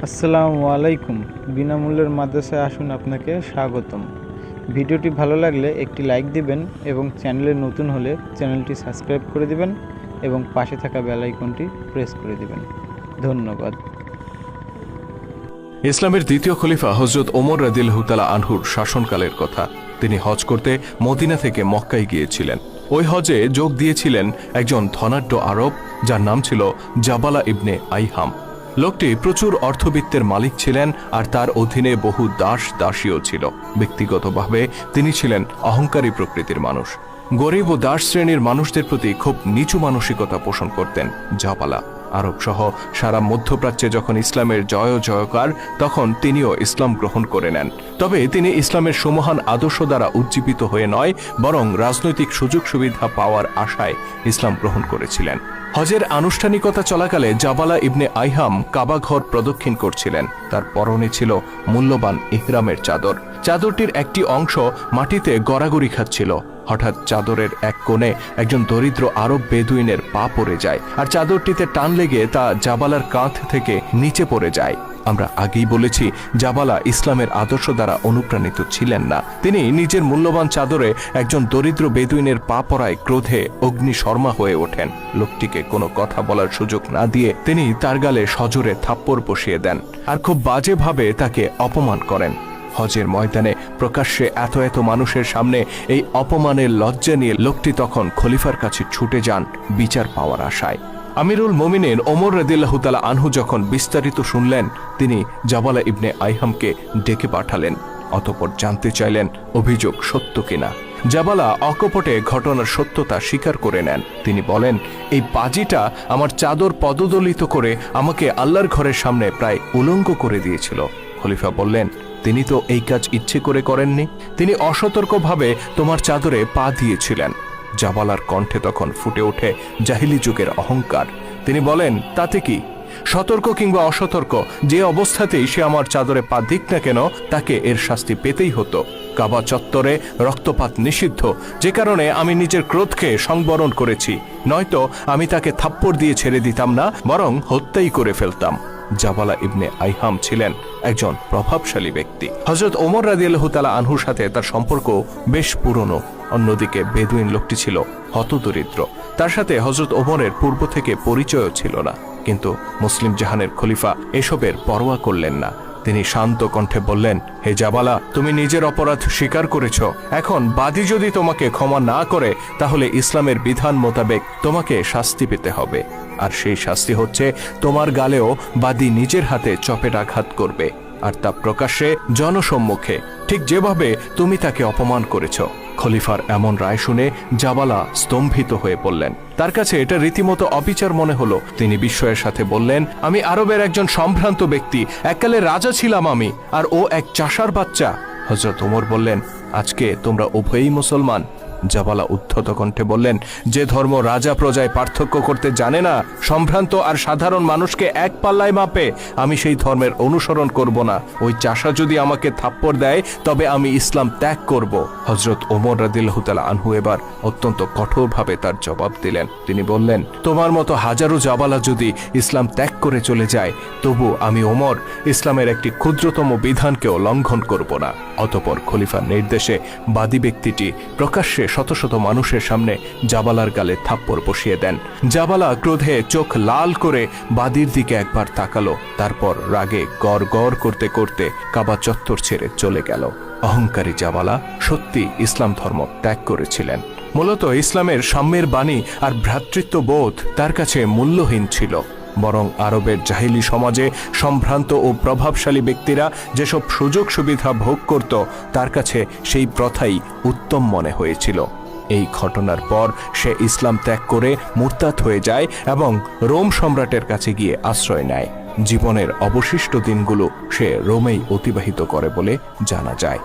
আসসালামু আলাইকুম। বিনামূল্যের মাদ্রাসায় আসুন, আপনাকে স্বাগতম। ভিডিওটি ভালো লাগলে একটি লাইক দিবেন এবং চ্যানেলে নতুন হলে চ্যানেলটি সাবস্ক্রাইব করে দিবেন এবং পাশে থাকা বেল আইকনটি প্রেস করে দিবেন। ধন্যবাদ। ইসলামের দ্বিতীয় খলিফা হযরত ওমর রাদিয়াল্লাহু তাআলা আনহুর শাসনকালের কথা। তিনি হজ করতে মদিনা থেকে মক্কায় গিয়েছিলেন। ওই হজে যোগ দিয়েছিলেন একজন ধনাঢ্য আরব, যার নাম ছিল জাবালা ইবনে আইহাম। লোকটি প্রচুর অর্থবিত্তের মালিক ছিলেন আর তার অধীনে বহু দাস দাসীও ছিল। ব্যক্তিগতভাবে তিনি ছিলেন অহংকারী প্রকৃতির মানুষ। গরিব ও দাস শ্রেণীর মানুষদের প্রতি খুব নিচু মানসিকতা পোষণ করতেন জাবালা। আরব সহ সারা মধ্যপ্রাচ্যে যখন ইসলামের জয় জয়কার, তখন তিনিও ইসলাম গ্রহণ করে নেন। তবে তিনি ইসলামের সুমহান আদর্শ দ্বারা উজ্জীবিত হয়ে নয়, বরং রাজনৈতিক সুযোগ সুবিধা পাওয়ার আশায় ইসলাম গ্রহণ করেছিলেন। হজের আনুষ্ঠানিকতা চলাকালে জাবালা ইবনে আইহাম কাবা ঘর প্রদক্ষিণ করছিলেন। তার পরনে ছিল মূল্যবান ইহরামের চাদর। চাদরটির একটি অংশ মাটিতে গড়াগড়ি খাচ্ছিল। হঠাৎ চাদরের এক কোণে একজন দরিদ্র আরব বেদুইনের পা পড়ে যায়, আর চাদরটিতে টান লেগে তা জাবালার কাঁধ থেকে নিচে পড়ে যায়। আমরা আগেই বলেছি, জাবালা ইসলামের আদর্শ দ্বারা অনুপ্রাণিত ছিলেন না। তিনি নিজের মূল্যবান চাদরে একজন দরিদ্র বেদুইনের পা পড়ায় ক্রোধে অগ্নিশর্মা হয়ে ওঠেন। লোকটিকে কোনো কথা বলার সুযোগ না দিয়ে তিনি তার গালে সজোরে থাপ্পড় বসিয়ে দেন আর খুব বাজেভাবে তাকে অপমান করেন। হজের ময়দানে প্রকাশ্যে এত এত মানুষের সামনে এই অপমানের লজ্জা নিয়ে লোকটি তখন খলিফার কাছে ছুটে যান বিচার পাওয়ার আশায়। আমিরুল মোমিনিন ওমর রাদিয়াল্লাহু তাআলা আনহু যখন বিস্তারিত শুনলেন, তিনি জাবালা ইবনে আইহামকে ডেকে পাঠালেন। অতঃপর জানতে চাইলেন অভিযোগ সত্য কিনা। জাবালা অকপটে ঘটনার সত্যতা স্বীকার করে নেন। তিনি বলেন, এই পাজিটা আমার চাদর পদদলিত করে আমাকে আল্লাহর ঘরের সামনে প্রায় উলঙ্গ করে দিয়েছিল। খলিফা বললেন, তিনি তো এই কাজ ইচ্ছে করে করেননি, তিনি অসতর্কভাবে তোমার চাদরে পা দিয়েছিলেন। জাবালার কণ্ঠে তখন ফুটে ওঠে জাহিলি যুগের অহংকার। তিনি বলেন, তাতে কি? সতর্ক কিংবা অসতর্ক, যে অবস্থাতেই সে আমার চাদরে পা দিক না কেন, তাকে এর শাস্তি পেতেই হতো। কাবা চত্বরে রক্তপাত নিষিদ্ধ, যে কারণে আমি নিজের ক্রোধকে সংবরণ করেছি। নয়তো আমি তাকে থাপ্পড় দিয়ে ছেড়ে দিতাম না, বরং হত্যাই করে ফেলতাম। জাবালা ইবনে আইহাম ছিলেন একজন প্রভাবশালী ব্যক্তি। হযরত ওমর রাদিয়াল্লাহু তাআলা আনহুর সাথে তার সম্পর্ক বেশ পুরনো। অন্যদিকে বেদুইন লোকটি ছিল হতদরিদ্র। তার সাথে হযরত ওমরের পূর্ব থেকে পরিচয়ও ছিল না। কিন্তু মুসলিম জাহানের খলিফা এসবের পরোয়া করলেন না। তিনি শান্ত কণ্ঠে বললেন, হে জাবালা, তুমি নিজের অপরাধ স্বীকার করেছ। এখন বাদী যদি তোমাকে ক্ষমা না করে, তাহলে ইসলামের বিধান মোতাবেক তোমাকে শাস্তি পেতে হবে। আর সেই শাস্তি হচ্ছে, তোমার গালেও বাদী নিজের হাতে চপেটাঘাত করবে, আর তা প্রকাশ্যে জনসম্মুখে, ঠিক যেভাবে তুমি তাকে অপমান করেছ। খলিফার এমন রায় শুনে জাবালা স্তম্ভিত হয়ে পড়লেন। তার কাছে এটা রীতিমতো অবিচার মনে হলো। তিনি বিস্ময়ের সাথে বললেন, আমি আরবের একজন সম্ভ্রান্ত ব্যক্তি, এককালে রাজা ছিলাম আমি, আর ও এক চাষার বাচ্চা। হযরত ওমর বললেন, আজকে তোমরা উভয়ই মুসলমান। জাবালা উদ্ধত কণ্ঠে বললেন, যে ধর্ম রাজা প্রজায় পার্থক্য করতে জানে না, সম্ভ্রান্ত আর সাধারণ মানুষকে এক পাল্লায় মাপে, আমি সেই ধর্মের অনুসরণ করব না। ওই চাষা যদি আমাকে থাপ্পড় দেয়, তবে আমি ইসলাম ত্যাগ করব। হযরত ওমর রাদিয়াল্লাহু তাআলা আনহু এবার অত্যন্ত কঠোরভাবে তার জবাব দিলেন। তিনি বললেন, তোমার মতো হাজারো জাবালা যদি ইসলাম ত্যাগ করে চলে যায়, তবু আমি ওমর ইসলামের একটি ক্ষুদ্রতম বিধানকেও লঙ্ঘন করব না। অতঃপর খলিফার নির্দেশে বাদী ব্যক্তিটি প্রকাশ্যে শত শত মানুষের সামনে জাবালার গালে থাপ্পড় বসিয়ে দেন। জাবালা ক্রোধে চোখ লাল করে বাদীর দিকে একবার তাকালো, তারপর রাগে গড় গড় করতে করতে কাবা চত্বর ছেড়ে চলে গেল। অহংকারী জাবালা সত্যি ইসলাম ধর্ম ত্যাগ করেছিলেন। মূলত ইসলামের সাম্যের বাণী আর ভ্রাতৃত্ববোধ তার কাছে মূল্যহীন ছিল। বরং আরবের জাহিলি সমাজে সম্ভ্রান্ত ও প্রভাবশালী ব্যক্তিরা যেসব সুযোগ সুবিধা ভোগ করত, তার কাছে সেই প্রথাই উত্তম মনে হয়েছিল। এই ঘটনার পর সে ইসলাম ত্যাগ করে মুরতাদ হয়ে যায় এবং রোম সম্রাটের কাছে গিয়ে আশ্রয় নেয়। জীবনের অবশিষ্ট দিনগুলো সে রোমেই অতিবাহিত করে বলে জানা যায়।